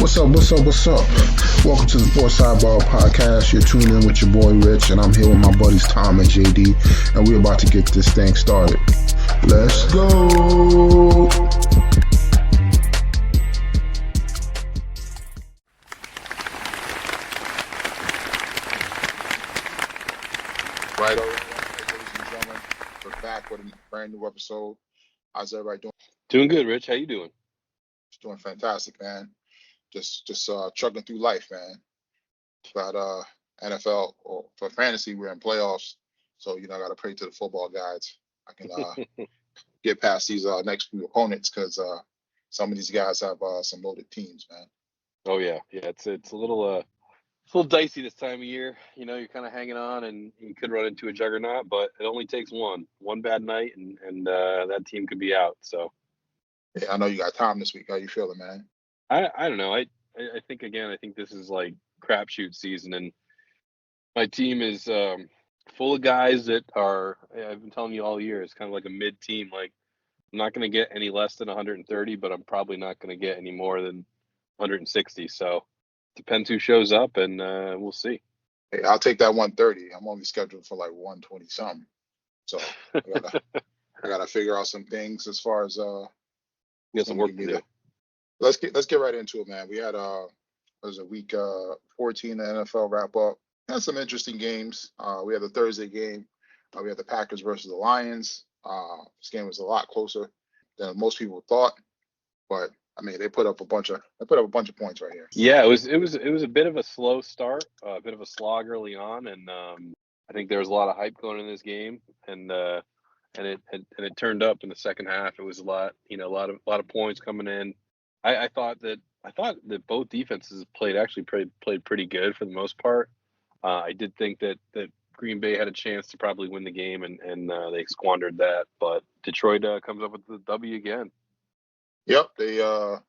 What's up? What's up? What's up? Welcome to the Sports Sidebar Podcast. You're tuned in with your boy Rich, and I'm here with my buddies Tom and JD, and we're about to get this thing started. Let's go. Right over, ladies and gentlemen. We're back with a brand new episode. How's everybody doing? Doing good, Rich. How you doing? Just doing fantastic, man. Just chugging through life, man. But NFL or for fantasy, we're in playoffs, so I got to pray to the football gods. I can get past these next few opponents because some of these guys have some loaded teams, man. Oh yeah. It's a little dicey this time of year. You're kind of hanging on, and you could run into a juggernaut, but it only takes one bad night, and that team could be out. So Yeah, I know you got time this week. How you feeling, man? I don't know. I think this is like crapshoot season, and my team is full of guys that are. I've been telling you all year. It's kind of like a mid team. Like I'm not going to get any less than 130, but I'm probably not going to get any more than 160. So depends who shows up, and we'll see. Hey, I'll take that 130. I'm only scheduled for like 120 something, so I gotta figure out some things as far as We got some work to do. Let's get right into it, man. We had week 14 the NFL wrap up. Had some interesting games. We had the Thursday game. We had the Packers versus the Lions. This game was a lot closer than most people thought, but I mean they put up a bunch of points right here. Yeah, it was a bit of a slow start, a bit of a slog early on, and I think there was a lot of hype going in this game, and it turned up in the second half. It was a lot of points coming in. I thought that both defenses played pretty good for the most part. I did think that Green Bay had a chance to probably win the game, and they squandered that. But Detroit comes up with the W again. Yep, they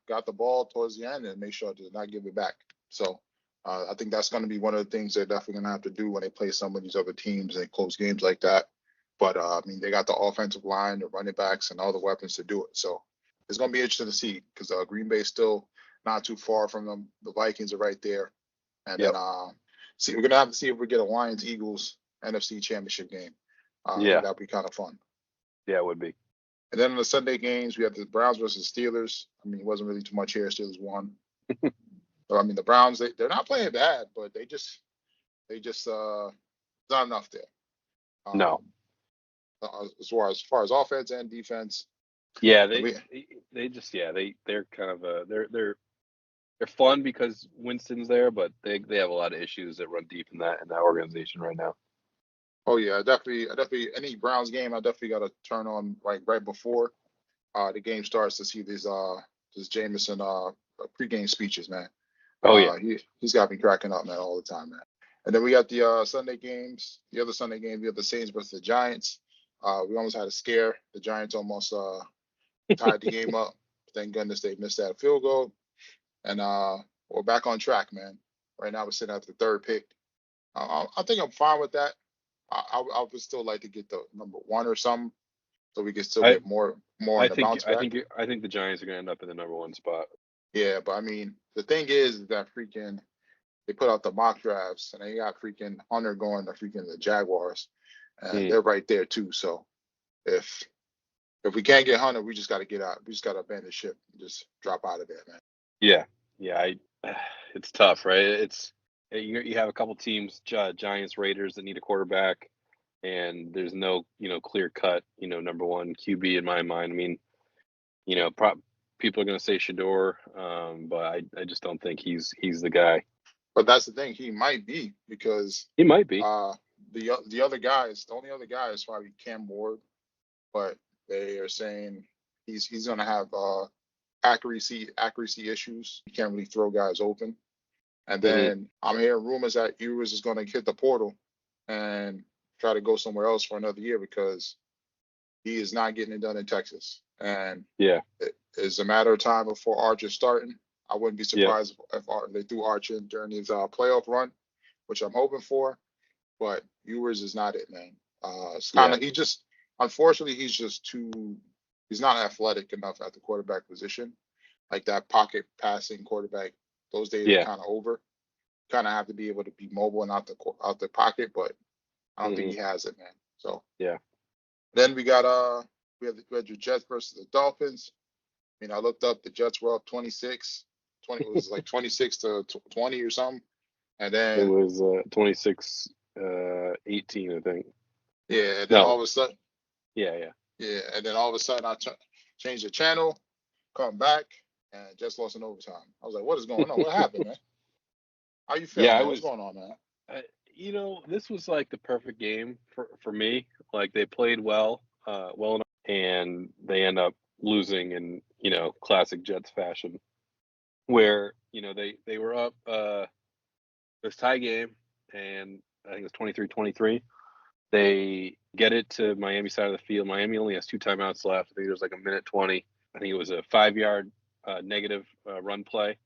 got the ball towards the end and made sure to not give it back. So I think that's going to be one of the things they're definitely going to have to do when they play some of these other teams in close games like that. But I mean, they got the offensive line, the running backs, and all the weapons to do it. So it's going to be interesting to see because Green Bay is still not too far from them. The Vikings are right there, and Yep. then we're going to have to see if we get a Lions-Eagles NFC Championship game. Yeah. That'd be kind of fun. Yeah, it would be. And then in the Sunday games, we had the Browns versus Steelers. I mean, it wasn't really too much here. Steelers won. So, I mean, the Browns, they're not playing bad, but they just not enough there. No. As far as offense and defense. Yeah, they're kind of they're fun because Winston's there, but they have a lot of issues that run deep in that organization right now. Oh yeah, I definitely any Browns game I definitely got to turn on right before the game starts to see this Jameson pregame speeches, man. Oh yeah, he's got me cracking up, man, all the time, man. And then we got the Sunday games. The other Sunday game, we have the Saints versus the Giants. We almost had a scare. The Giants almost tied the game up. Thank goodness they missed that field goal. And we're back on track, man. Right now we're sitting at the third pick. I think I'm fine with that. I would still like to get the number one or something, so we can still get more on the bounce back. I think the Giants are going to end up in the number one spot. Yeah, but I mean, the thing is that they put out the mock drafts and they got freaking Hunter going to the Jaguars, and they're right there too. So if we can't get Hunter, we just got to get out. We just got to abandon ship and just drop out of there, man. Yeah. It's tough, right? You have a couple teams, Giants, Raiders, that need a quarterback, and there's no, clear cut, number one QB in my mind. I mean, people are going to say Shador, but I just don't think he's the guy. But that's the thing, he might be because he might be. The other guys, the only other guy is probably Cam Ward, but they are saying he's going to have accuracy issues. He can't really throw guys open. And then I'm hearing rumors that Ewers is going to hit the portal and try to go somewhere else for another year because he is not getting it done in Texas. And it's a matter of time before Archer's starting. I wouldn't be surprised if they threw Archer in during his playoff run, which I'm hoping for. But Ewers is not it, man. It's kind of unfortunately, he's not athletic enough at the quarterback position, like that pocket passing quarterback Those days are Yeah. kind of over. Kind of have to be able to be mobile and out the pocket, but I don't think he has it, man. So Yeah. then we got we had the Jets versus the Dolphins. I mean, I looked up, the Jets were up 26. 20 it was like 26 to 20 or something. And It then was 26, 18, I think. yeah, and then all No. of a sudden, Yeah. and then all of a sudden I changed the channel, come back, and just lost in overtime. I was like, what is going on? What happened, man? How you feeling, Yeah, I man? What's was. going on, man? This was like the perfect game for me. Like they played well enough, and they end up losing in classic Jets fashion, where they were up. It was tie game, and I think it was 23-23. They get it to Miami side of the field. Miami only has 2 timeouts left. I think there's like a minute 20. I think it was a 5-yard negative run play.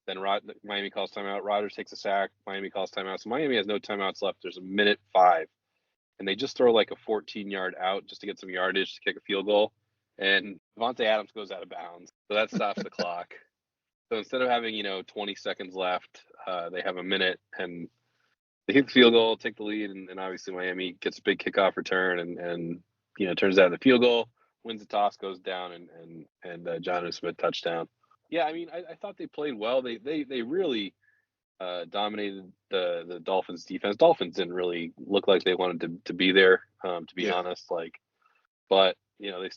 Then Miami calls timeout. Rodgers takes a sack. Miami calls timeout. So Miami has no timeouts left. There's a minute 5. And they just throw like a 14-yard out just to get some yardage to kick a field goal. And Devontae Adams goes out of bounds. So that stops the clock. So instead of having, 20 seconds left, they have a minute and they hit the field goal, take the lead. And obviously Miami gets a big kickoff return and turns out the field goal, wins the toss, goes down, and Jonnu Smith touchdown. Yeah, I mean, I thought they played well. They really dominated the Dolphins defense. Dolphins didn't really look like they wanted to be there, to be honest. But they Jets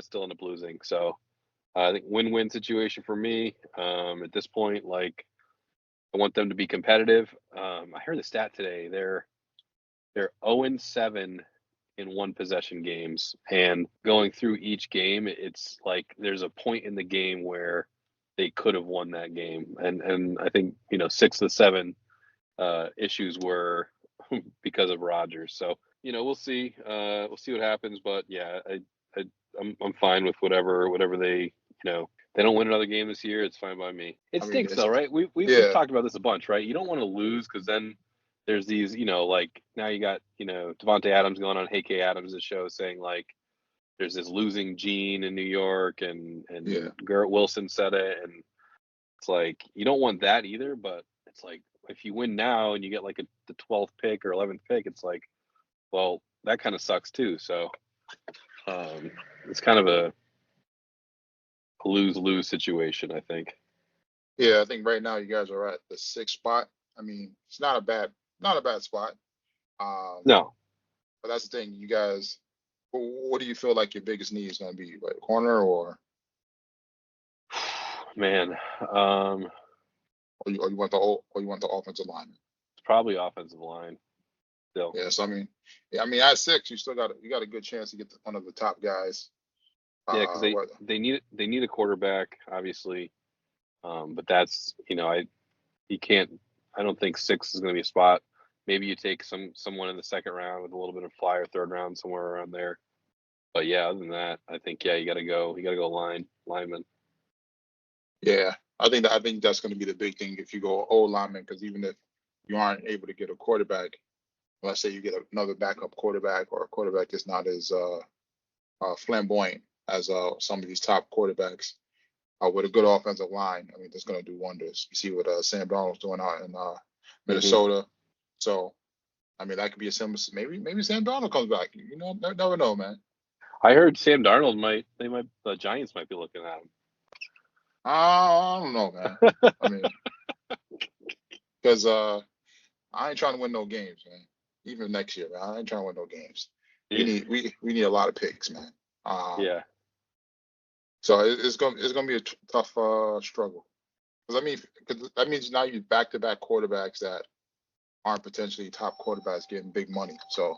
still end up losing. So I think win-win situation for me. At this point, like I want them to be competitive. I heard the stat today. They're 0-7 in one possession games, and going through each game, it's like there's a point in the game where they could have won that game, and I think 6 of the 7 issues were because of Rodgers. So we'll see what happens, but yeah, I'm fine with whatever they they don't win another game this year. It's fine by me. It stinks though, right? We've talked about this a bunch, right? You don't want to lose because then there's these like now you got Devontae Adams going on Hey K Adams' show saying like there's this losing gene in New York, and Garrett Wilson said it, and it's like you don't want that either. But it's like if you win now and you get like the 12th pick or 11th pick, it's like, well, that kind of sucks too. So it's kind of a lose-lose situation, I think. Yeah, I think right now you guys are at the 6th spot. I mean, it's not a bad spot. No. But that's the thing, you guys. What do you feel like your biggest need is going to be, like corner or? Man, or you want the offensive line? It's probably offensive line. Still. Yeah, so I mean, at 6, you got a good chance to get one of the top guys. Yeah, because they need a quarterback, obviously, but that's you can't. I don't think 6 is going to be a spot. Maybe you take someone in the 2nd round with a little bit of flyer, 3rd round, somewhere around there. But yeah, other than that, I think you got to go lineman. Yeah, I think that's going to be the big thing if you go old lineman, because even if you aren't able to get a quarterback, let's say you get another backup quarterback or a quarterback that's not as flamboyant as some of these top quarterbacks, with a good offensive line, I mean, that's going to do wonders. You see what Sam Darnold's doing out in Minnesota. So, I mean, that could be a similar. Maybe Sam Darnold comes back. Never know, man. I heard Sam Darnold the Giants might be looking at him. I don't know, man. I mean, because I ain't trying to win no games, man. Even next year, man. I ain't trying to win no games. Yeah. We need a lot of picks, man. Yeah. So it's gonna be a tough struggle. Because that means now you back-to-back quarterbacks that aren't potentially top quarterbacks getting big money. So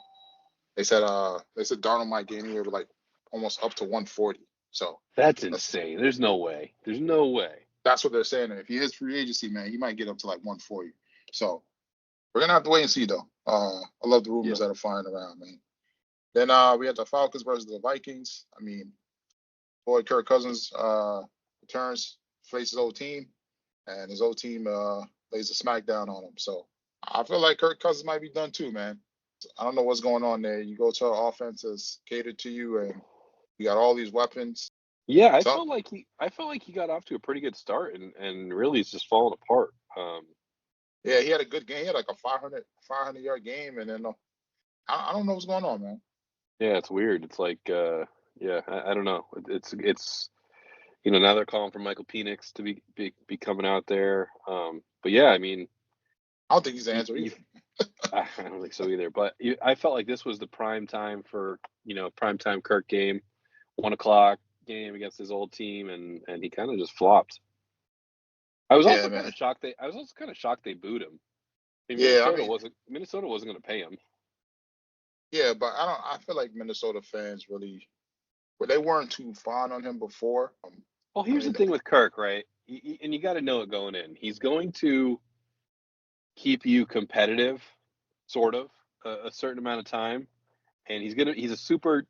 they said Darnold might get anywhere with like almost up to 140. So that's insane. There's no way. That's what they're saying. And if he hits free agency, man, he might get up to like 140. So we're gonna have to wait and see, though. I love the rumors that are flying around, man. Then we had the Falcons versus the Vikings. I mean, boy, Kirk Cousins returns, faces his old team, and his old team lays a smackdown on him. So I feel like Kirk Cousins might be done too, man. I don't know what's going on there. You go to an offense that's catered to you, and you got all these weapons. Yeah, I felt like he got off to a pretty good start, and really it's just falling apart. Yeah, he had a good game. He had like a 500 yard game, and then I don't know what's going on, man. Yeah, it's weird. It's like, yeah, I don't know. It's now they're calling for Michael Penix to be coming out there. But yeah, I mean, I don't think he's the you, answer you either. I don't think so either. But I felt like this was the prime time for prime time Kirk game, 1 o'clock game against his old team, and he kind of just flopped. I was Yeah, also kind man. of shocked they booed him. I mean, Yeah, I mean, Minnesota wasn't going to pay him. yeah, but I feel like Minnesota fans really, well, they weren't too fond on him before. Well, I here's the mean, thing with Kirk, right? And you got to know it going in. He's going to keep you competitive, sort of, a certain amount of time, and he's a super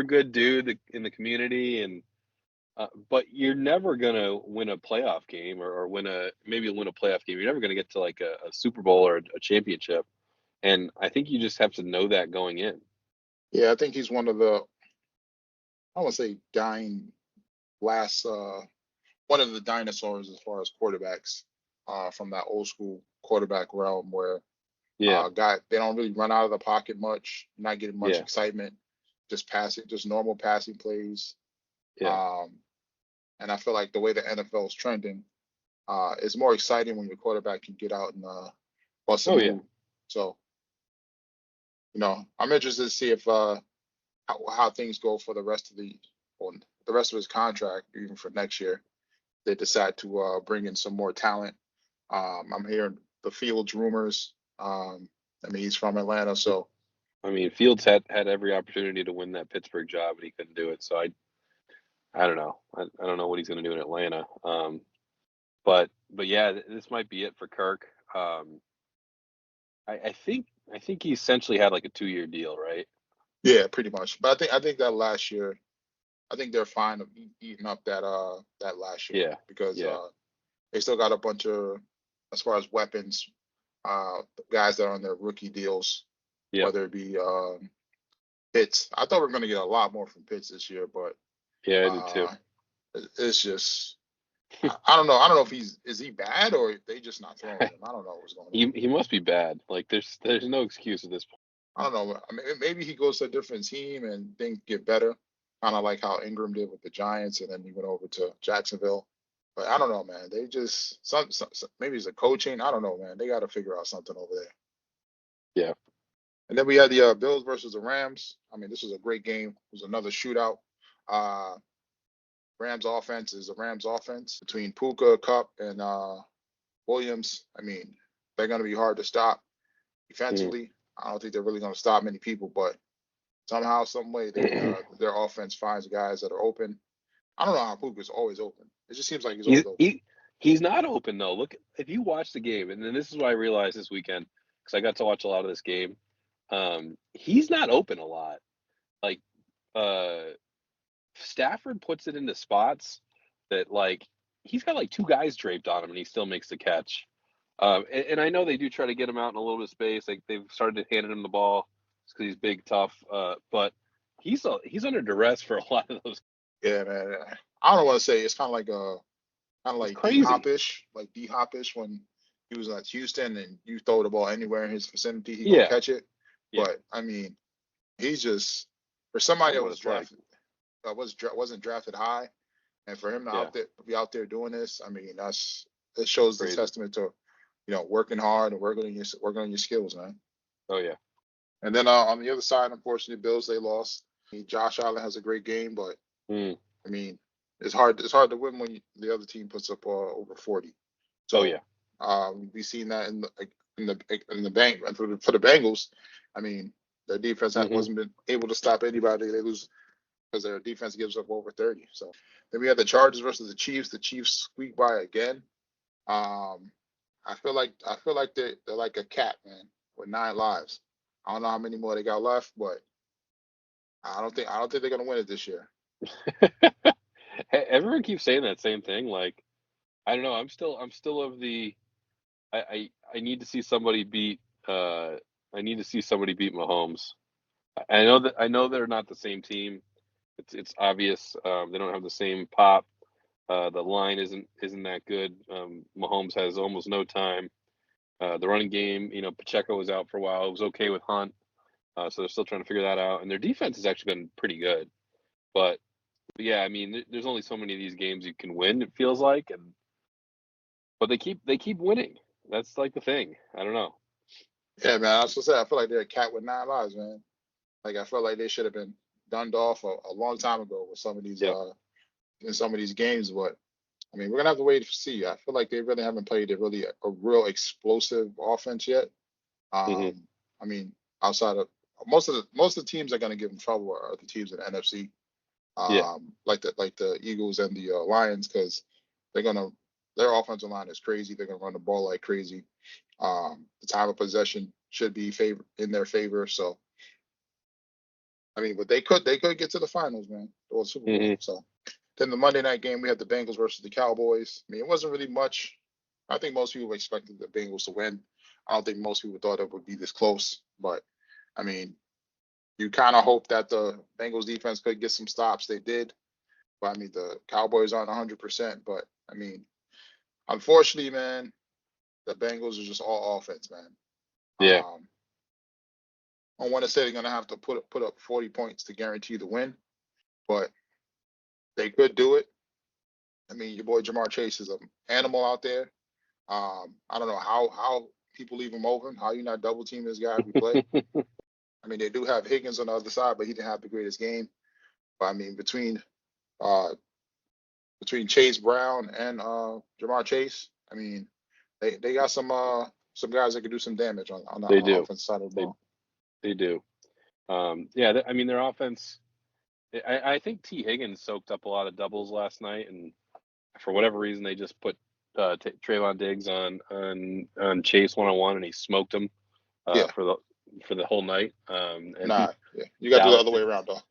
good dude in the community, and but you're never gonna win a playoff game or maybe win a playoff game. You're never gonna get to like a Super Bowl or a championship, and I think you just have to know that going in. yeah, I think he's one of the, I want to say dying last, one of the dinosaurs as far as quarterbacks, from that old school quarterback realm where Yeah, they don't really run out of the pocket much, not getting much yeah, excitement, just passing, just normal passing plays. yeah. Um, and I feel like the way the NFL is trending, it's more exciting when your quarterback can get out and bust a Oh yeah. move. So, I'm interested to see if how things go for the rest of the rest of his contract, even for next year. They decide to bring in some more talent. I'm hearing the Fields rumors. I mean, he's from Atlanta, so I mean, Fields had every opportunity to win that Pittsburgh job, and he couldn't do it. So I don't know. I don't know what he's going to do in Atlanta. But yeah, this might be it for Kirk. I think he essentially had like a 2-year deal, right? yeah, pretty much. But I think that last year, I think they're fine of eating up that last year Yeah, because yeah, they still got a bunch of, as far as weapons, guys that are on their rookie deals, yep, whether it be Pitts. I thought we were going to get a lot more from Pitts this year, but yeah. I did too. uh, it's just I don't know. I don't know if is he bad or if they just not throwing him. I don't know what's going on. He must be bad. Like there's no excuse at this point. I don't know. I mean, maybe he goes to a different team and things get better, kind of like how Ingram did with the Giants, and then he went over to Jacksonville. But I don't know, man. They just maybe it's a coaching. I don't know, man. They got to figure out something over there. Yeah. And then we had the Bills versus the Rams. I mean, this was a great game. It was another shootout. Uh, Rams offense is a Rams offense between Puka, Cup, and Williams. I mean, they're going to be hard to stop Mhm. defensively. I don't think they're really going to stop many people, but somehow, some way, their offense finds guys that are open. I don't know how Puka's always open. It just seems like he's He's always open. he's not open though. Look, if you watch the game, and then this is what I realized this weekend because I got to watch a lot of this game. He's not open a lot. Like uh, Stafford puts it into spots that like he's got like 2 guys draped on him, and he still makes the catch. And I know they do try to get him out in a little bit of space. Like they've started handing him the ball because he's big, tough. But he's under duress for a lot of those. Yeah, man. I don't want to say it's kind of It's like crazy. Like D Hopish when he was at Houston and you throw the ball anywhere in his vicinity, he gonna Yeah, catch it. yeah. But I mean, he's just for It's somebody kind of that what was it's like. drafted wasn't drafted high, and for him to Yeah, be out there doing this, I mean, it shows the crazy. testament to working hard and working on your skills, man. Oh yeah. And then on the other side, unfortunately, Bills they lost. I mean, Josh Allen has a great game, but Mm. I mean, it's hard to win when the other team puts up over 40. Oh So yeah. we've seen that in the bank for the Bengals. I mean, their defense Hmm. wasn't been able to stop anybody. They lose because their defense gives up over 30. So then we had the Chargers versus the Chiefs. The Chiefs squeak by again. Um, I feel like they're like a cat, man, with 9 lives. I don't know how many more they got left, but I don't think they're gonna win it this year. Everyone keeps saying that same thing. Like I don't know. I'm still of the. I need to see somebody beat. I need to see somebody beat Mahomes. I know they're not the same team. It's obvious. They don't have the same pop. The line isn't that good. Mahomes has almost no time. The running game, Pacheco was out for a while. It was okay with Hunt, so they're still trying to figure that out. And their defense has actually been pretty good. But yeah, I mean, there's only so many of these games you can win. It feels like, but they keep winning. That's like the thing. I don't know. Yeah, man. I was gonna say, I feel like they're a cat with 9 lives, man. Like I feel like they should have been dunned off a long time ago with some of these Yep. in some of these games. But I mean, we're gonna have to wait to see. I feel like they really haven't played a real explosive offense yet. Hmm. I mean, outside of most of the teams that are gonna give them trouble are the teams in the NFC, Yeah. like the Eagles and the Lions, because they're gonna their offensive line is crazy. They're gonna run the ball like crazy. The time of possession should be in their favor. So I mean, but they could get to the finals, man, or the Super Bowl. Hmm. So then the Monday night game, we had the Bengals versus the Cowboys. I mean, it wasn't really much. I think most people expected the Bengals to win. I don't think most people thought it would be this close, but I mean, you kind of hope that the Bengals defense could get some stops. They did, but I mean, the Cowboys aren't 100%. But I mean, unfortunately, man, the Bengals are just all offense, man. Yeah. Um, I want to say they're gonna have to put up 40 points to guarantee the win, but they could do it. I mean, your boy Jamar Chase is an animal out there. I don't know how people leave him open. How you not double team this guy every play? I mean, they do have Higgins on the other side, but he didn't have the greatest game. But I mean, uh between Chase Brown and Jamar Chase, I mean, they got some guys that can do some damage on the They do. offense side of the They ball. they do. Yeah. I mean, their offense. I think T. Higgins soaked up a lot of doubles last night, and for whatever reason, they just put Trayvon Diggs on Chase 1-on-1, and he smoked him Yeah, for the whole night. And nah, yeah, you got to do the Dallas other way did. around though.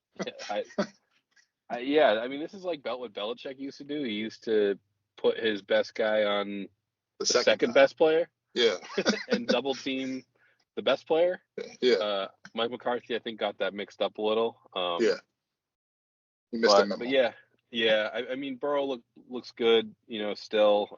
Yeah, I mean, this is like what Belichick used to do. He used to put his best guy on The the second second guy, best player yeah, and double team the best player. yeah, Uh, Mike McCarthy, I think, got that mixed up a little. yeah. You missed the But memo. yeah, yeah. I mean, Burrow looks good, still.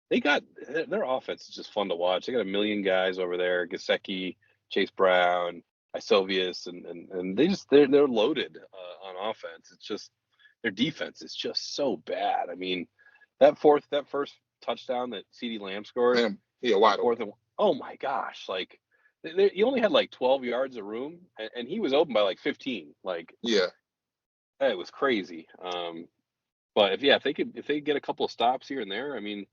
They got their offense is just fun to watch. They got a million guys over there: Gesicki, Chase Brown, Isovius, and they're loaded on offense. It's just their defense is just so bad. I mean, that first touchdown that CeeDee Lamb scored Man, yeah, on wide open. fourth and oh my gosh, like he only had like 12 yards of room, and he was open by like 15. Like Yeah, it was crazy. But if they get a couple of stops here and there, I mean,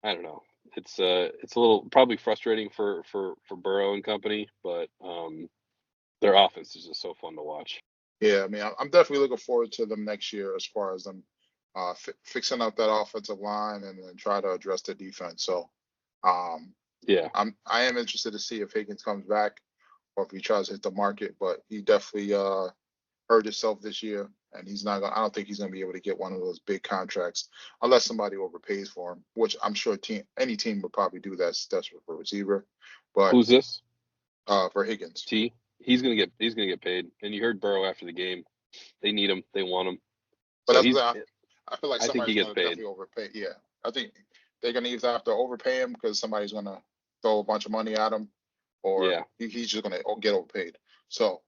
I don't know. It's a little probably frustrating for Burrow and company, but their offense is just so fun to watch. yeah. I mean, I'm definitely looking forward to them next year as far as them fixing up that offensive line and then try to address the defense. So, um, Yeah, I am interested to see if Higgins comes back or if he tries to hit the market. But he definitely hurt himself this year, and he's not gonna. I don't think he's gonna be able to get one of those big contracts unless somebody overpays for him, which I'm sure any team would probably do. That's desperate for a receiver, but who's this? for Higgins. T. He's gonna get paid. And you heard Burrow after the game. They need him. They want him. But So that's what I feel like I think he somebody's gets going to paid. definitely overpay. Yeah, I think they're going to either have to overpay him because somebody's going to throw a bunch of money at him, or Yeah, he's just going to get overpaid. So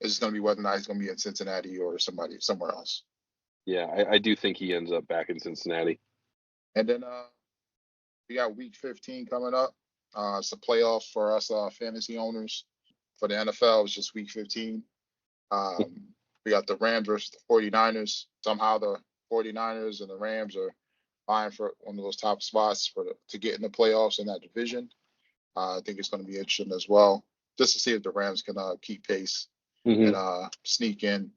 it's going to be whether or not he's going to be in Cincinnati or somewhere else. yeah. I do think he ends up back in Cincinnati. And then we got Week 15 coming up. It's a playoff for us fantasy owners. For the NFL, it's just Week 15. We got the Rams versus the 49ers. Somehow the 49ers and the Rams are vying for one of those top spots to get in the playoffs in that division. I think it's going to be interesting as well, just to see if the Rams can keep pace Hmm. and sneak in.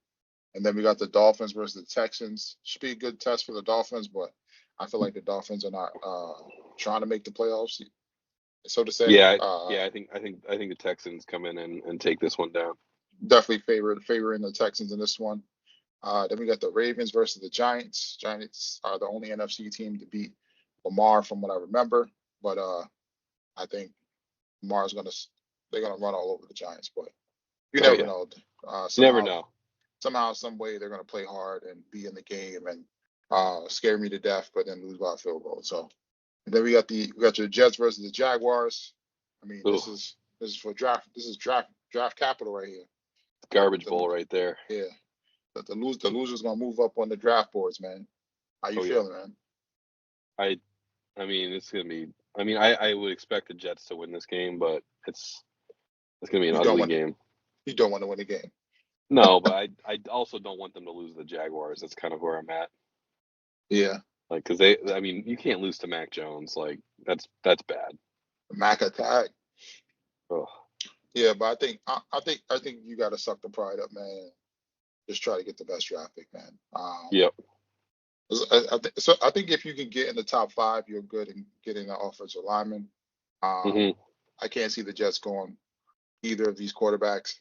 And then we got the Dolphins versus the Texans. Should be a good test for the Dolphins, but I feel like the Dolphins are not trying to make the playoffs, so to say. Yeah, yeah. I think the Texans come in and take this one down. Definitely favoring the Texans in this one. Then we got the Ravens versus the Giants. Giants are the only NFC team to beat Lamar, from what I remember. But I think Lamar's they're gonna run all over the Giants. But you Oh never yeah, know. you never Somehow, know. some way, they're gonna play hard and be in the game. And scare me to death, but then lose by a field goal. So and then we got your Jets versus the Jaguars. I mean, Ooh, this is for draft. This is draft capital right here. garbage The, bowl right there. yeah, the loser's gonna move up on the draft boards, man. How you Oh yeah. feeling, man? I I mean, it's gonna be. I mean, I would expect the Jets to win this game, but it's gonna be an You don't ugly want game. you don't want to win the game. No, but I also don't want them to lose to the Jaguars. That's kind of where I'm at. Yeah, Like, because I mean, you can't lose to Mac Jones. Like, that's bad. Mac attack. Oh, Yeah, but I think you got to suck the pride up, man. Just try to get the best draft pick, man. yep. I think if you can get in the top five, you're good in getting an offensive lineman. Um, Hmm. I can't see the Jets going either of these quarterbacks.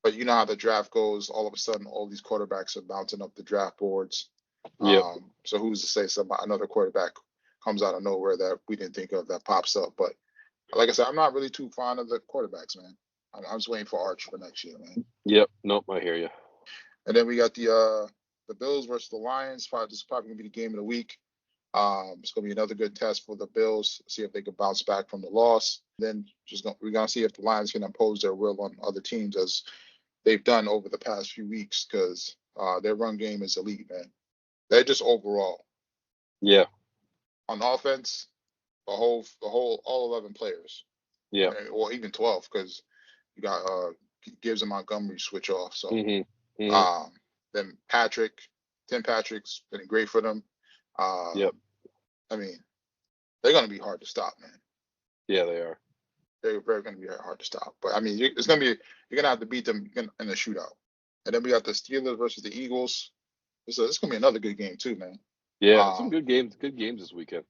But you know how the draft goes. All of a sudden, all these quarterbacks are bouncing up the draft boards. Yep. So who's to say another quarterback comes out of nowhere that we didn't think of that pops up? But like I said, I'm not really too fond of the quarterbacks, man. I'm just waiting for Arch for next year, man. Yep. Nope. I hear you. And then we got the Bills versus the Lions. This is probably gonna be the game of the week. It's gonna be another good test for the Bills. See if they can bounce back from the loss. Then we're gonna see if the Lions can impose their will on other teams as they've done over the past few weeks because their run game is elite, man. They're just overall Yeah. on offense, all 11 players, Yeah. or even 12 because you got Gibbs and Montgomery switch off. So Hmm. Hmm. um, then Tim Patrick's been great for them. Yep. I mean, they're gonna be hard to stop, man. Yeah, they are. They're very gonna be hard to stop. But I mean, you're gonna have to beat them in a shootout. And then we got the Steelers versus the Eagles. So this is gonna be another good game too, man. Yeah, some Um, good games. Good games this weekend.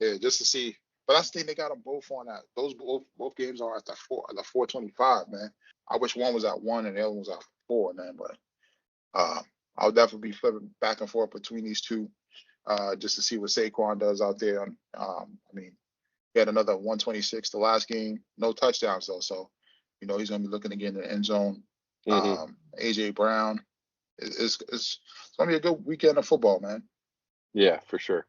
yeah, just to see. But that's the thing, they got them both on that. Those both games are at the 425, man. I wish one was at 1 and the other one was at 4, man. But uh, I'll definitely be flipping back and forth between these two, just to see what Saquon does out there. I mean, he had another 126 the last game, no touchdowns though. So, he's gonna be looking to get in the end zone. Hmm. AJ Brown, it's gonna be a good weekend of football, man. Yeah, for sure.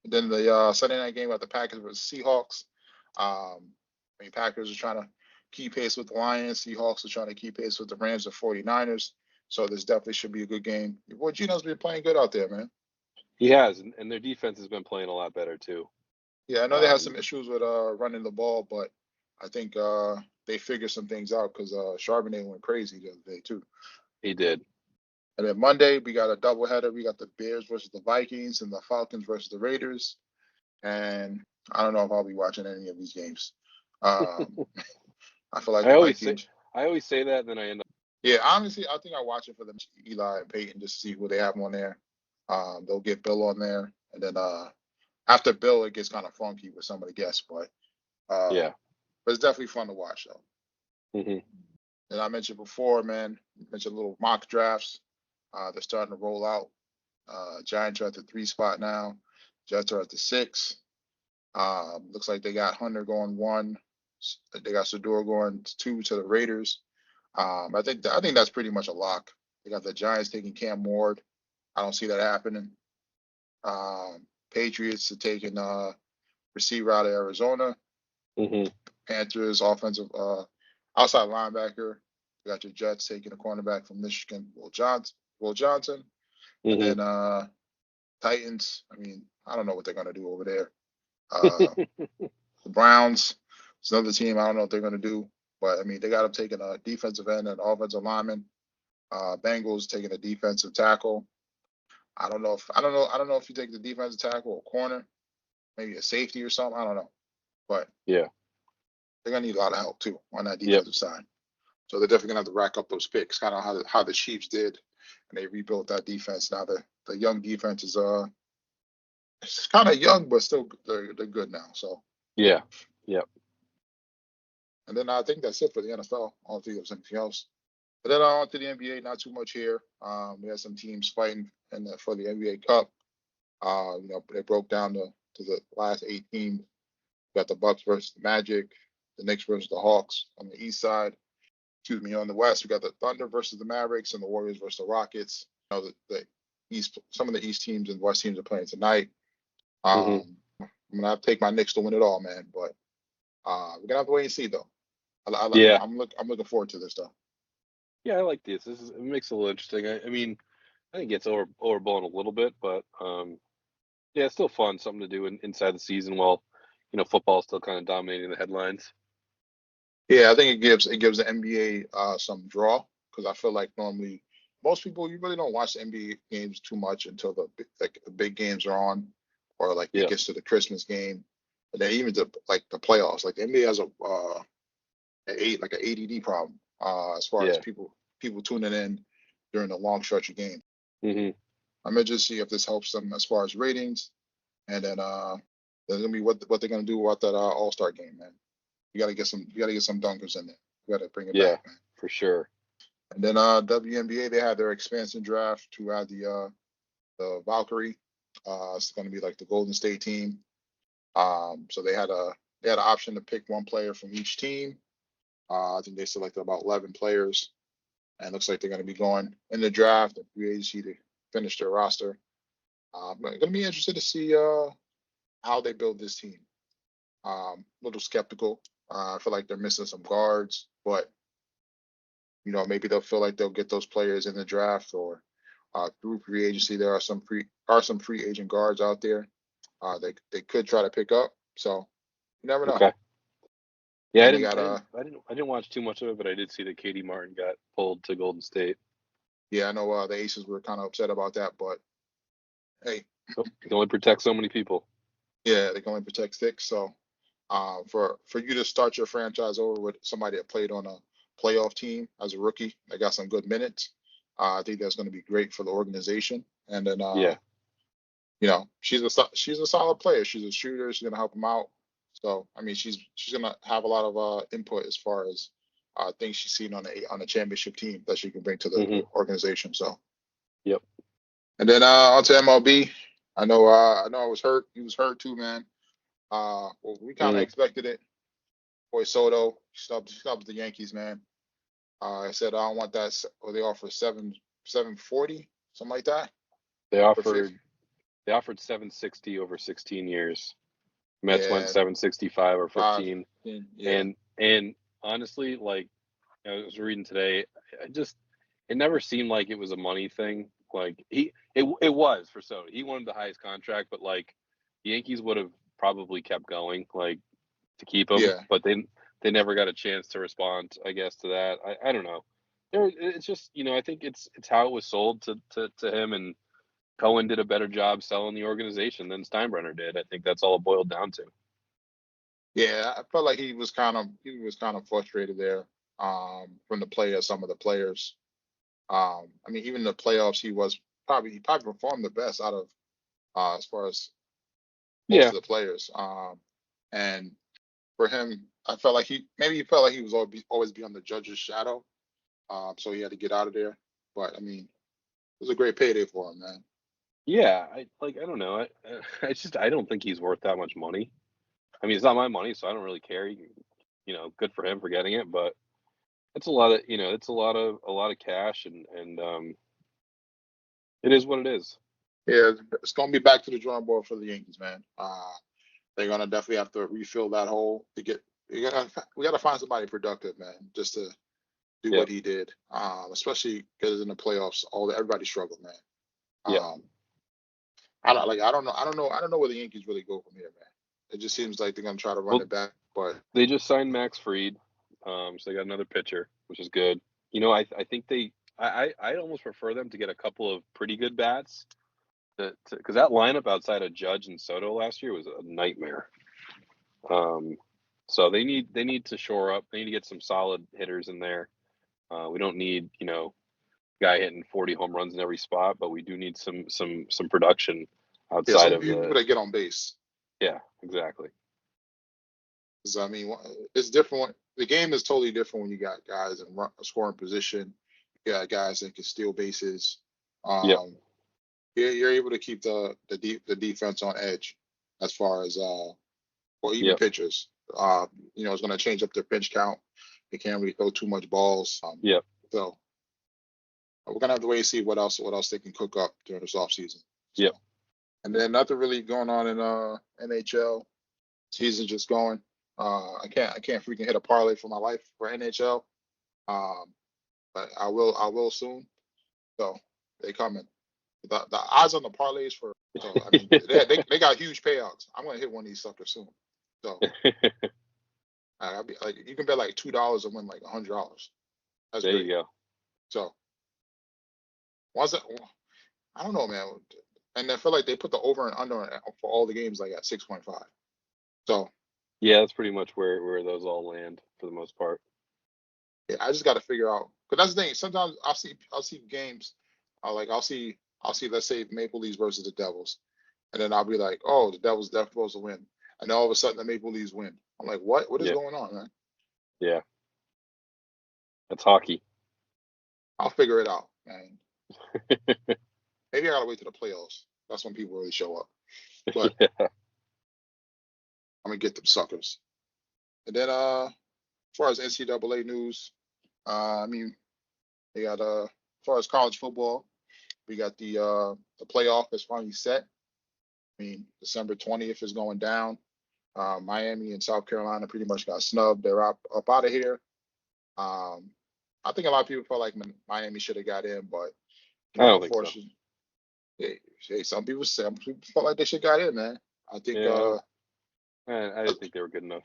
And then the Sunday night game at the Packers versus Seahawks. Packers are trying to keep pace with the Lions. Seahawks are trying to keep pace with the Rams and 49ers. So this definitely should be a good game. Your boy Gino's been playing good out there, man. He has, and their defense has been playing a lot better too. Yeah, I know they had Um, some issues with running the ball, but I think they figured some things out because Charbonnet went crazy the other day too. he did. And then Monday we got a doubleheader. We got the Bears versus the Vikings and the Falcons versus the Raiders. And I don't know if I'll be watching any of these games. Um, I feel like I the always say Vikings. I always say that, and then I end up. Yeah, honestly, I think I watch it for them, Eli and Peyton, just to see who they have on there. They'll get Bill on there, and then after Bill, it gets kind of funky with some of the guests, uh, Yeah. but it's definitely fun to watch though. Hmm. And I mentioned before, man, mentioned little mock drafts. They're starting to roll out. Giants are at the 3 spot now. Jets are at the 6. Looks like they got Hunter going 1. They got Sador going 2 to the Raiders. I think that's pretty much a lock. They got the Giants taking Cam Ward. I don't see that happening. Patriots are taking receiver out of Arizona. Hmm. Panthers offensive outside linebacker. You got your Jets taking a cornerback from Michigan, Will Johnson, and Hmm. then Titans. I mean, I don't know what they're gonna do over there. Uh, the Browns, it's another team. I don't know what they're gonna do, but I mean, they got them taking a defensive end and offensive lineman. Bengals taking a defensive tackle. I don't know if you take the defensive tackle or corner, maybe a safety or something. I don't know, but Yeah. they're gonna need a lot of help too on that Yep. defensive side. So they're definitely gonna have to rack up those picks, kind of how the Chiefs did, and they rebuilt that defense. Now the young defense is it's kind of young, but still they're good now. So Yeah. Yep. and then I think that's it for the NFL. I don't think there's anything else. But then on to the NBA, not too much here. We had some teams fighting for the NBA Cup. They broke down to the last 8 teams. We got the Bucks versus the Magic, the Knicks versus the Hawks on the east side. Excuse me, on the west, we got the Thunder versus the Mavericks and the Warriors versus the Rockets. some of the East teams and West teams are playing tonight. Hmm. I'm gonna have to take my Knicks to win it all, man. But we're gonna have to wait and see, though. Yeah, I'm looking forward to this, though. yeah, I like this. It makes it a little interesting. I mean, I think it's overblown a little bit, but yeah, it's still fun, something to do inside the season while football is still kind of dominating the headlines. Yeah, I think it gives the NBA some draw, because I feel like normally most people, you really don't watch the NBA games too much until the big games are on, or like it Yeah, gets to the Christmas game, and then even to like the playoffs. Like the NBA has an ADD problem as far as yeah. people tuning in during the long stretch of game. Hmm. I'm interested to see if this helps them as far as ratings, and then there's gonna be what they're gonna do about that All-Star game, man. You gotta get some dunkers in there. You gotta bring it Yeah, back, man. for sure. And then WNBA, they had their expansion draft to add the Valkyrie. It's gonna be like the Golden State team. So they had an option to pick one player from each team. I think they selected about 11 players, and it looks like they're gonna be going in the draft and free agency to finish their roster. I'm gonna be interested to see how they build this team. A little skeptical. I feel like they're missing some guards, but maybe they'll feel like they'll get those players in the draft, or through free agency. There are some free agent guards out there. They could try to pick up. So you never know. Okay. Yeah, And they got I didn't watch too much of it, but I did see that Katie Martin got pulled to Golden State. yeah, I know the Aces were kind of upset about that, but hey, Oh, you can only protect so many people. yeah, they can only protect six. So for you to start your franchise over with somebody that played on a playoff team as a rookie, that got some good minutes, I think that's going to be great for the organization. And then Yeah. she's a solid player. She's a shooter. She's gonna help him out. So I mean, she's gonna have a lot of input as far as things she's seen on the championship team that she can bring to the Hmm. organization. So, Yep. and then on to MLB. I know I was hurt. He was hurt too, man. Well, we kind of Mm. expected it. Boy, Soto snubbed the Yankees, man. I said I don't want that. Or they offer 740, something like that. They For 50. offered they offered 760 over 16 years. Mets went Yeah, 765 or five. 15. Yeah, And honestly, like I was reading today, it never seemed like it was a money thing. Like it was for Soto. He wanted the highest contract, but like the Yankees would have probably kept going, like to keep him, yeah. but they never got a chance to respond, I guess, to that. I don't know. It's just I think it's how it was sold to him, and Cohen did a better job selling the organization than Steinbrenner did. I think that's all it boiled down to. Yeah, I felt like he was kind of frustrated there from some of the players. I mean, even the playoffs, he probably performed the best out of as far as most Yeah, of the players. And for him, I felt like he felt like he was always be on the judge's shadow. So he had to get out of there. But I mean, it was a great payday for him, man. yeah. I don't know. I don't think he's worth that much money. I mean, it's not my money, so I don't really care. Good for him for getting it, but it's a lot of cash, and it is what it is. Yeah, it's gonna be back to the drawing board for the Yankees, man. They're gonna definitely have to refill that hole to get. We gotta find somebody productive, man, just to do Yeah, what he did. Especially because in the playoffs, everybody struggled, man. yeah. Um, I don't know where the Yankees really go from here, man. It just seems like they're gonna try to run Well, it back, but they just signed Max Fried, so they got another pitcher, which is good. I think I almost prefer them to get a couple of pretty good bats, because that lineup outside of Judge and Soto last year was a nightmare. Um, so they need to shore up. They need to get some solid hitters in there. We don't need guy hitting 40 home runs in every spot, but we do need some production yeah, outside some of people the. that get on base. Yeah, exactly. 'Cause, I mean, it's different. The game is totally different when you got guys in scoring position. You got guys that can steal bases. Yep. Um, you're able to keep the defense on edge as far as or even Yep. pitchers. It's going to change up their pitch count. They can't really throw too much balls. Yep. So we're gonna have to wait and see what else they can cook up during this offseason. So, Yep. and then nothing really going on in NHL. Season just going. I can't freaking hit a parlay for my life for NHL. But I will soon. So they coming. The odds on the parlays for, so I mean they got huge payouts. I'm gonna hit one of these suckers soon. So I'll be like, you can bet like $2 and win like $100. That's There great. you go. So once I don't know, man. And I feel like they put the over and under for all the games like at 6.5. So Yeah, that's pretty much where those all land for the most part. yeah, I just got to figure out, because that's the thing. Sometimes I'll see games, like I'll see let's say Maple Leafs versus the Devils, and then I'll be like, oh, the Devils definitely supposed to win, and then all of a sudden the Maple Leafs win. I'm like, what is Yeah. going on, man? Yeah. That's hockey. I'll figure it out, man. Maybe I gotta wait to the playoffs. That's when people really show up. But Yeah. I'm gonna get them suckers. And then as far as NCAA news, I mean, they got as far as college football, we got the playoff is finally set. I mean, December 20th is going down. Miami and South Carolina pretty much got snubbed. They're up out of here. I think a lot of people felt like Miami should have got in, but I don't think so. unfortunately, some people felt like they should have got in, man. I think Yeah. I didn't think they were good enough.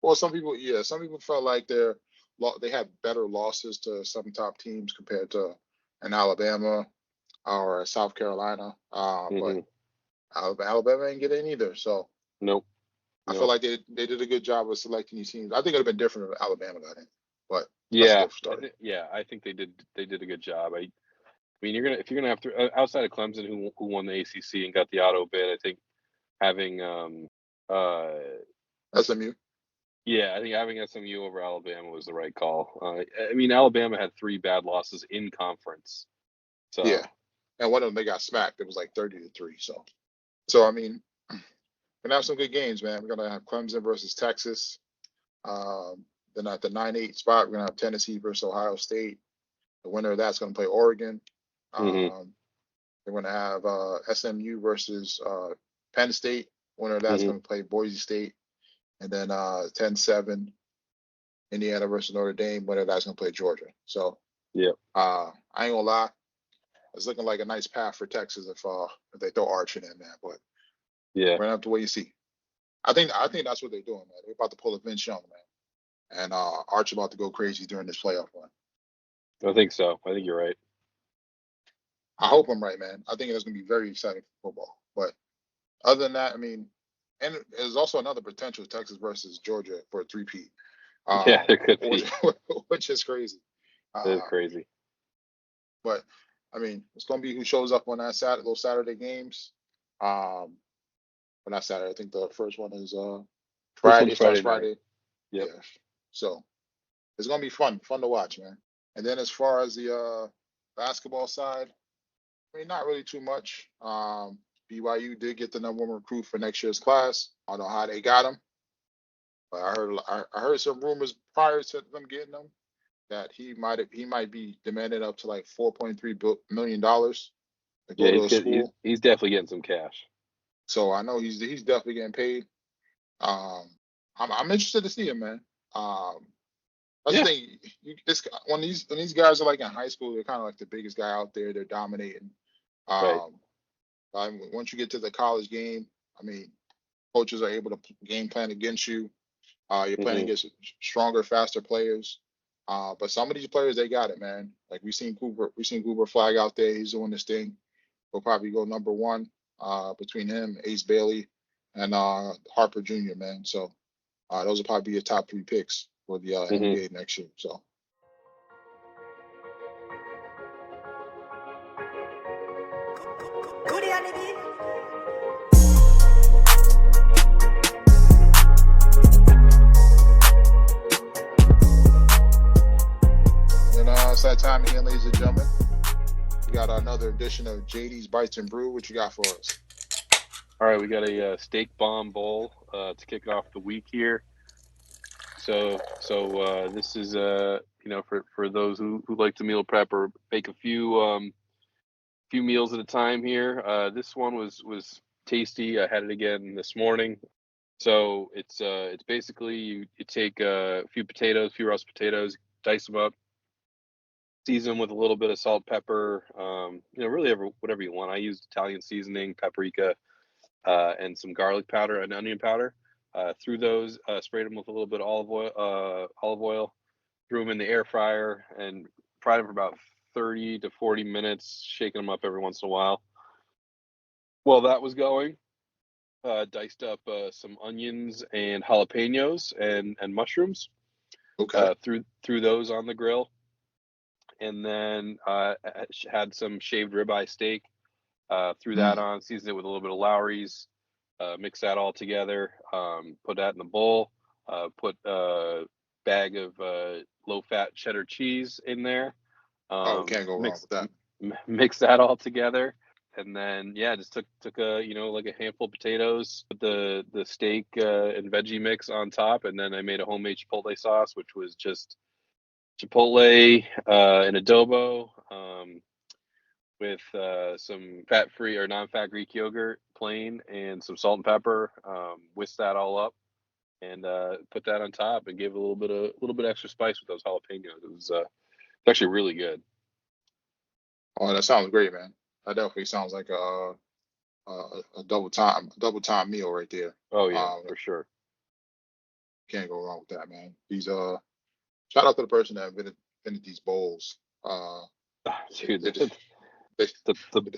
well, some people felt like they had better losses to some top teams compared to an Alabama or South Carolina. But Alabama ain't get in either. So Nope. I feel like they did a good job of selecting these teams. I think it'd have been different if Alabama got in, but that's a Yeah. different story. I think they did a good job. I mean, if you're gonna have to, outside of Clemson, who won the ACC and got the auto bid, I think having SMU. yeah, I think having SMU over Alabama was the right call. I mean, Alabama had 3 bad losses in conference. So Yeah, and one of them they got smacked. It was like 30-3. So I mean, we're gonna have some good games, man. We're gonna have Clemson versus Texas. Then at the 9-8 spot, we're gonna have Tennessee versus Ohio State. The winner of that's gonna play Oregon. We're gonna have SMU versus Penn State. Winner of that's gonna play Boise State. And then 10-7, Indiana versus Notre Dame. Winner of that's gonna play Georgia. So yeah, I ain't gonna lie, it's looking like a nice path for Texas if they throw Arch in there, but yeah, we're gonna have to wait and see. I think that's what they're doing, man. They're about to pull a Vince Young, man, and Arch about to go crazy during this playoff run. I think so. I think you're right. I hope I'm right, man. I think it's gonna be very exciting for football. But other than that, I mean, and there's also another potential Texas versus Georgia for a three-peat. Yeah, it could be. Which is crazy. It is crazy. But I mean, it's gonna be who shows up on that those Saturday games. Well, not Saturday. I think the first one is Friday. It starts Friday. Yep. Yeah. So it's gonna be fun to watch, man. And then as far as the basketball side, I mean, not really too much. BYU did get the #1 recruit for next year's class. I don't know how they got him, but I heard some rumors prior to them getting them that he might be demanding up to like $4.3 million to go to a school. He's definitely getting some cash. So I know he's definitely getting paid. I'm interested to see him, man. That's the thing. When these guys are like in high school, they're kind of like the biggest guy out there. They're dominating. Right. Once you get to the college game, I mean, coaches are able to game plan against you. You're playing against stronger, faster players. But some of these players, they got it, man. Like we seen Cooper Flag out there. He's doing this thing. We'll probably go #1 between him, Ace Bailey, and Harper Jr., man. So those will probably be your top 3 picks for the NBA next year. So. It's that time again, ladies and gentlemen. We got another edition of JD's Bites and Brew. What you got for us? All right, we got a steak bomb bowl to kick off the week here. So this is for those who like to meal prep or make a few meals at a time here. This one was tasty. I had it again this morning. So it's basically you take a few roast potatoes, dice them up, season them with a little bit of salt, pepper, really whatever you want. I used Italian seasoning, paprika, and some garlic powder and onion powder. Threw those, sprayed them with a little bit of olive oil, threw them in the air fryer and fried them for about 30 to 40 minutes, shaking them up every once in a while. While that was going, diced up some onions and jalapenos and mushrooms. Okay. Threw those on the grill, and then had some shaved ribeye steak. Threw that on, seasoned it with a little bit of Lowry's. Mix that all together. Put that in the bowl. Put a bag of low-fat cheddar cheese in there. Oh, can't go wrong with that. Mix that all together. And then just took a like a handful of potatoes, put the steak and veggie mix on top, and then I made a homemade chipotle sauce, which was just chipotle and adobo with some fat-free or non-fat Greek yogurt, plain, and some salt and pepper. Whisked that all up and put that on top and gave it a little bit extra spice with those jalapenos. It was actually really good. Oh, that sounds great, man. That definitely sounds like a double time meal right there. Oh yeah, for sure. Can't go wrong with that, man. These shout out to the person that invented these bowls. Dude, They,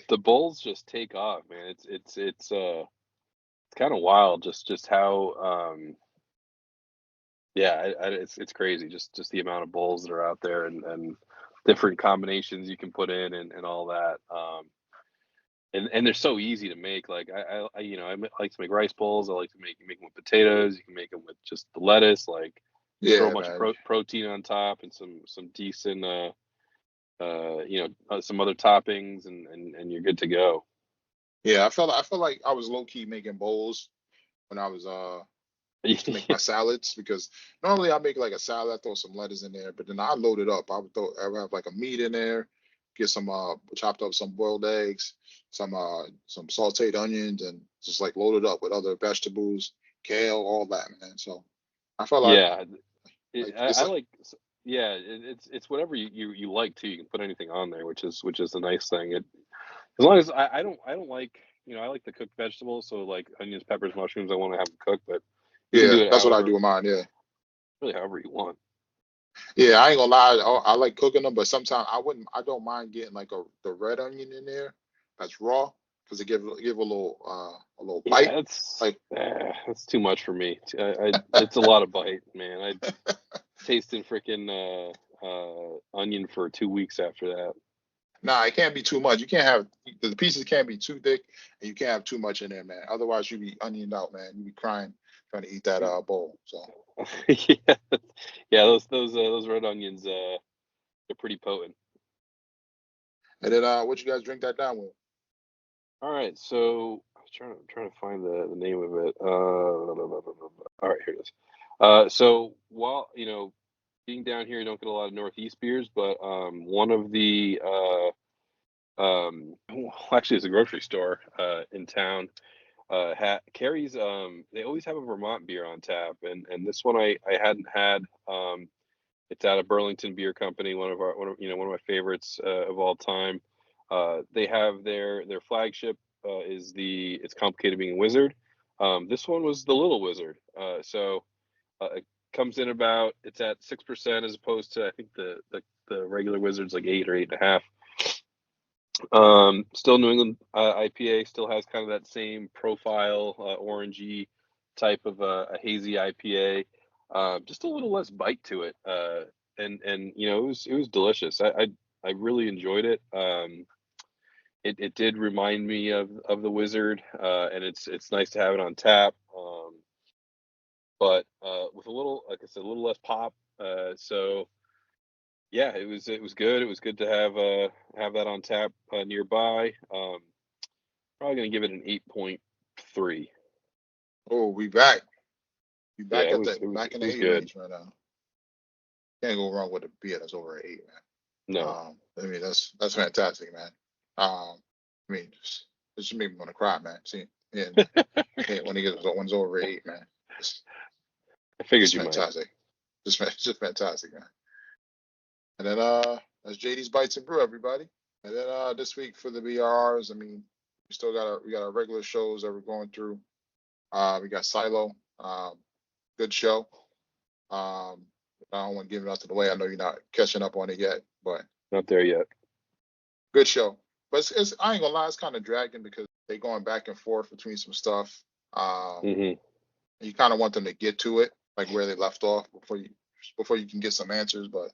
the bowls just take off, man. It's kind of wild just how it's crazy just the amount of bowls that are out there and different combinations you can put in and all that. And they're so easy to make. Like I like to make rice bowls. I like to make them with potatoes. You can make them with just the lettuce. Like throw a bunch of protein on top and some decent some other toppings and you're good to go. Yeah, I felt like I was low key making bowls when I was to make my salads, because normally I make like a salad, I throw some lettuce in there, but then I load it up. I would have like a meat in there, get some chopped up some boiled eggs, some sauteed onions, and just like load it up with other vegetables, kale, all that, man. So I felt like it's whatever you like too. You can put anything on there, which is the nice thing. As long as I don't like I like the cooked vegetables, so like onions, peppers, mushrooms, I want to have them cooked, but you can do it that's what I do with mine. Yeah. Really, however you want. Yeah, I ain't gonna lie. I like cooking them, but sometimes I don't mind getting like the red onion in there that's raw, because it give a little bite. That's too much for me. It's a lot of bite, man. I tasted freaking onion for 2 weeks after that. Nah, it can't be too much. You can't have the pieces can't be too thick, and you can't have too much in there, man. Otherwise, you be onioned out, man. You be crying trying to eat that bowl. So those red onions, they're pretty potent. And then what you guys drink that down with? All right, so I was trying to find the name of it. All right, here it is. So while being down here, you don't get a lot of Northeast beers, but one of the actually, it's a grocery store in town. Carries they always have a Vermont beer on tap, and this one I hadn't had. It's out of Burlington Beer Company, one of my favorites of all time. They have their flagship it's Complicated Being a Wizard. This one was the Little Wizard. So it comes in it's at 6% as opposed to I think the regular Wizard's like 8 or 8.5. Still New England IPA, still has kind of that same profile, orangey type of a hazy IPA. Just a little less bite to it, and it was delicious. I really enjoyed it. It did remind me of the Wizard, and it's nice to have it on tap. But with a little, like I said, a little less pop. So yeah, it was good. It was good to have that on tap nearby. Probably gonna give it an 8.3. Oh, we back. We back Yeah, at that. Back in the 8 good. range right now. Can't go wrong with a beer that's over an 8, man. No. I mean that's fantastic, man. I mean, it just made me want to cry, man. See, and when when it's over 8, man, it's, I figured it's you might. fantastic. Just fantastic, man. And then that's JD's Bites and Brew, everybody. And then this week for the BRs, I mean, we got our regular shows that we're going through. We got Silo, good show. Um, I don't want to give it out to the way. I know you're not catching up on it yet, but Not there yet. good show. But I ain't gonna lie, it's kind of dragging because they going back and forth between some stuff. hmm You kind of want them to get to it, like where they left off before you can get some answers. But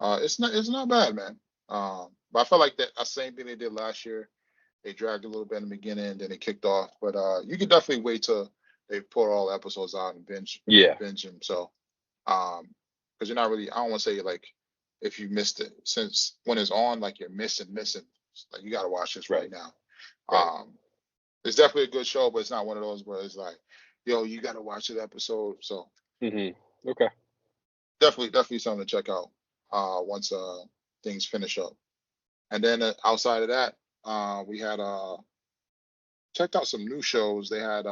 it's not bad, man. But I felt like that same thing they did last year. They dragged a little bit in the beginning, then they kicked off. But you can definitely wait till they put all the episodes out and Yeah. binge them. So because you're not really, I don't want to say like if you missed it since when it's on, like you're missing. Like you got to watch this right now. Right. It's definitely a good show, but it's not one of those where it's like, yo, you got to watch this episode. So Okay. definitely something to check out once things finish up. And then outside of that, we had checked out some new shows. They had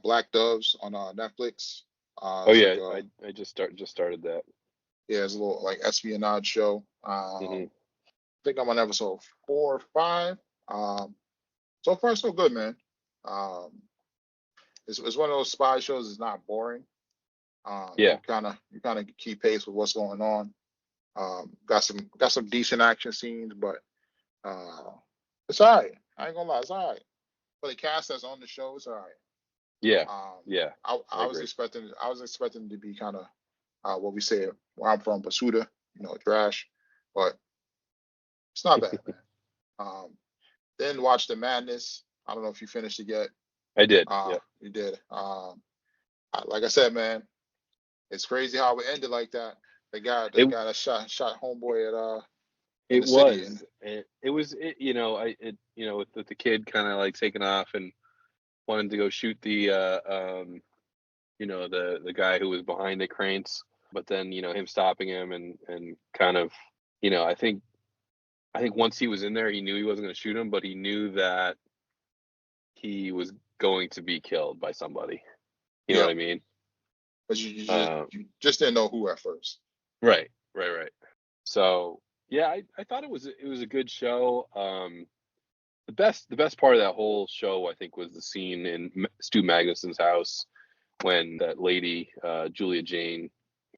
Black Doves on Netflix. Oh It's yeah, like I just started that. yeah, it's a little like espionage show. hmm I think I'm on episode 4 or 5. So far so good, man. Um, it's one of those spy shows. It's not boring. Yeah. You kind of keep pace with what's going on. Got some decent action scenes, but uh, it's alright. I ain't gonna lie, it's alright. For the cast that's on the show, it's alright. Yeah. Um, Yeah. I I was agree. expecting to be kind of what we say where I'm from, Basuda, trash, but it's not bad, man. Um, then watch The Madness. I don't know if you finished it yet. I did. Yep. You did. Like I said, man, it's crazy how it ended like that. The It guy that shot homeboy at in it the city, and was it was with the kid kind of like taking off and wanting to go shoot the the guy who was behind the cranes, but then him stopping him and kind of I think once he was in there, he knew he wasn't going to shoot him, but he knew that he was going to be killed by somebody. You know yeah, what I mean? but Uh, you just didn't know who at first. right. So yeah, I thought it was a good show. The best part of that whole show, I think, was the scene in Stu Magnuson's house when that lady, Julia Jane,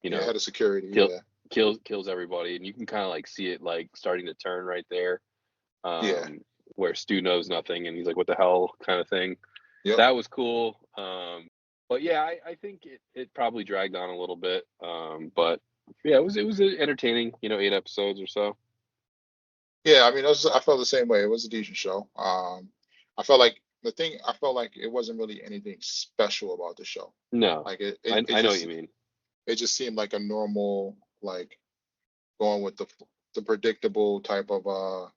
Yeah, head of security. kill, Yeah, kills everybody, and you can kind of like see it like starting to turn right there, yeah, where Stu knows nothing, and he's like, "What the hell?" kind of thing. yep. That was cool. But yeah, I think it probably dragged on a little bit. But yeah, it was entertaining. 8 episodes or so. Yeah, I mean, I felt the same way. It was a decent show. I felt like it wasn't really anything special about the show. No, Like I know what you mean. it just seemed like a normal, like going with the predictable type of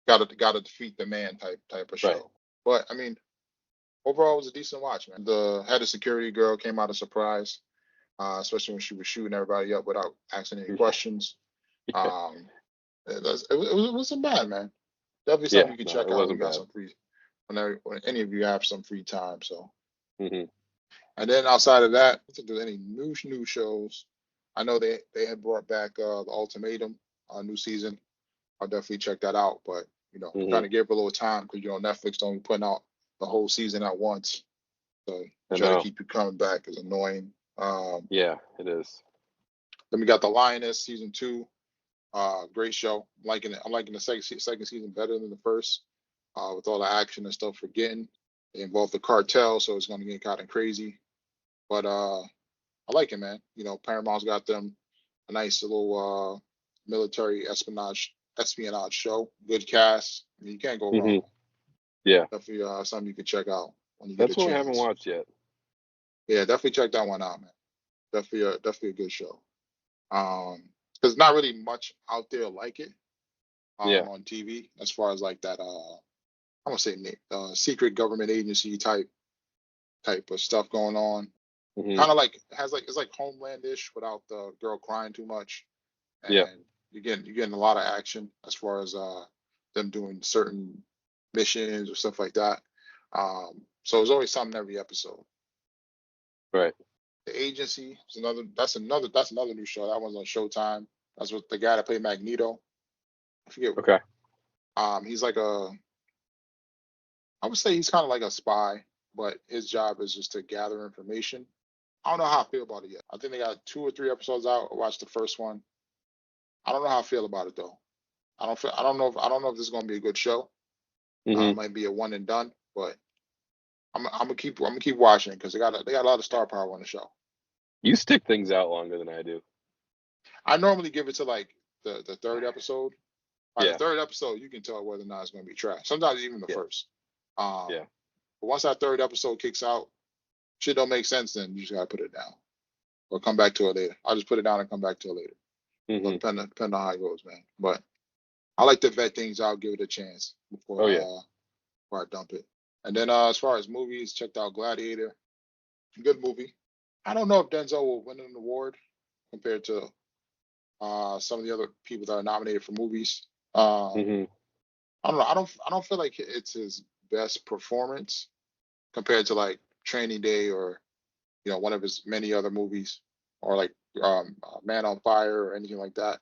gotta defeat the man type of Right. show. But I mean, overall, it was a decent watch, man. The head of security girl came out a surprise, especially when she was shooting everybody up without asking any questions. Yeah. Um, it wasn't bad, man. Definitely something Yeah. you can No, check it out when wasn't you got bad. some when any of you have some free time. So, hmm and then outside of that, I don't think there's any new shows. I know they had brought back the Ultimatum, new season. I'll definitely check that out. But hmm kind of give it a little time because Netflix don't be putting out the whole season at once. So I try to know. keep you coming back is annoying. Yeah, it is. Then we got the Lioness season 2. Great show. I'm liking it. I'm liking the second season better than the first. With all the action and stuff we're getting. They involve the cartel, so it's gonna get kind of crazy. But I like it, man. Paramount's got them a nice little military espionage show. Good cast. I mean, you can't go hmm wrong. Yeah, Definitely something you can check out when you get a that's one I haven't chance. watched yet. Yeah, definitely check that one out, man. Definitely a good show. There's not really much out there like it Yeah. on TV as far as like that. I'm gonna say secret government agency type of stuff going on. Kind of like has like it's like Homelandish without the girl crying too much, Yeah. and you're getting a lot of action as far as them doing certain missions or stuff like that. So there's always something every episode. Right. The Agency is another new show. That one's on Showtime. That's what the guy that played Magneto. I forget. Okay. He's like I would say he's kind of like a spy, but his job is just to gather information. I don't know how I feel about it yet. I think they got 2 or 3 episodes out. I watched the first one. I don't know how I feel about it though. I don't know if this is gonna be a good show. It might be a one and done, but I'm gonna keep watching because they got a lot of star power on the show. You stick things out longer than I do. I normally give it to like the third episode. By Yeah. the third episode, you can tell whether or not it's gonna be trash. Sometimes even the first. Yeah. But once that third episode kicks out, shit don't make sense. Then you just gotta put it down or come back to it later. I'll just put it down and come back to it later. So depending on how it goes, man. But I like to vet things out, give it a chance before I dump it. And then as far as movies, checked out Gladiator. Good movie. I don't know if Denzel will win an award compared to some of the other people that are nominated for movies. I don't know. I don't feel like it's his best performance compared to like Training Day or one of his many other movies or like Man on Fire or anything like that.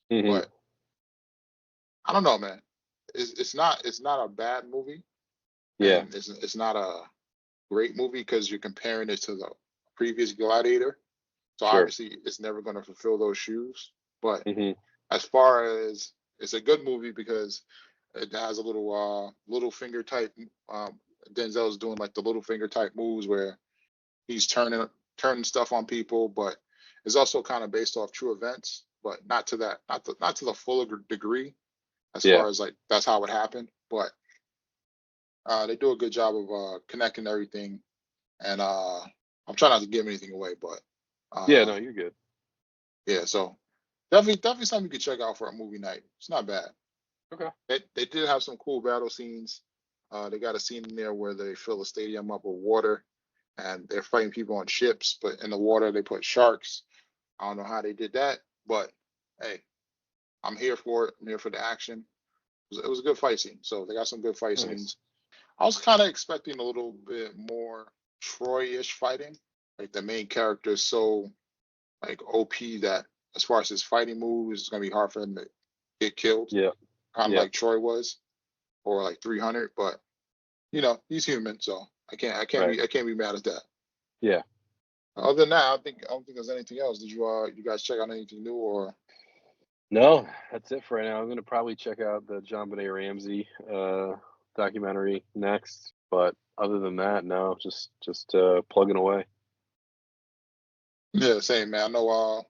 But I don't know, man. It's not a bad movie. Yeah. And it's not a great movie because you're comparing it to the previous Gladiator. So obviously it's never going to fulfill those shoes. But as far as it's a good movie because it has a little finger type. Denzel's doing like the little finger type moves where he's turning stuff on people, but it's also kind of based off true events, but not to the full degree as far as like that's how it happened. But they do a good job of connecting everything, and I'm trying not to give anything away, but no, you're good. Yeah, so definitely something you could check out for a movie night. It's not bad. Okay. They did have some cool battle scenes. They got a scene in there where they fill the stadium up with water, and they're fighting people on ships, but in the water they put sharks. I don't know how they did that, but hey, I'm here for it. I'm here for the action. It was a good fight scene. So they got some good fight scenes. I was kind of expecting a little bit more Troy-ish fighting. Like the main character is so like OP that as far as his fighting moves, it's gonna be hard for him to get killed. Yeah. Kind of like Troy was, or like 300. But he's human, so I can't be mad at that. Yeah. Other than that, I don't think there's anything else. Did you guys check out anything new or? No, that's it for right now. I'm gonna probably check out the John Benet Ramsey documentary next. But other than that, no, just plugging away. Yeah, same man. I know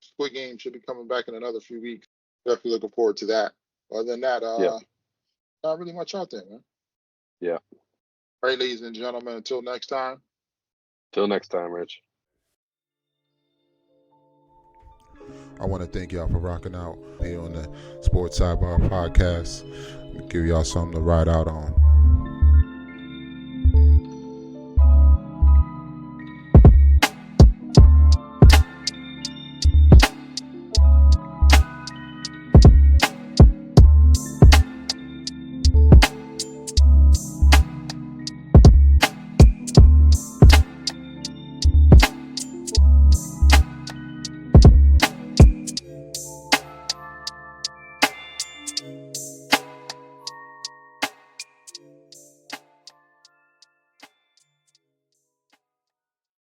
Squid Game should be coming back in another few weeks. Definitely looking forward to that. Other than that, not really much out there, man. Yeah. All right, ladies and gentlemen, until next time. Till next time, Rich. I want to thank y'all for rocking out here on the Sports Sidebar Podcast. Give y'all something to ride out on.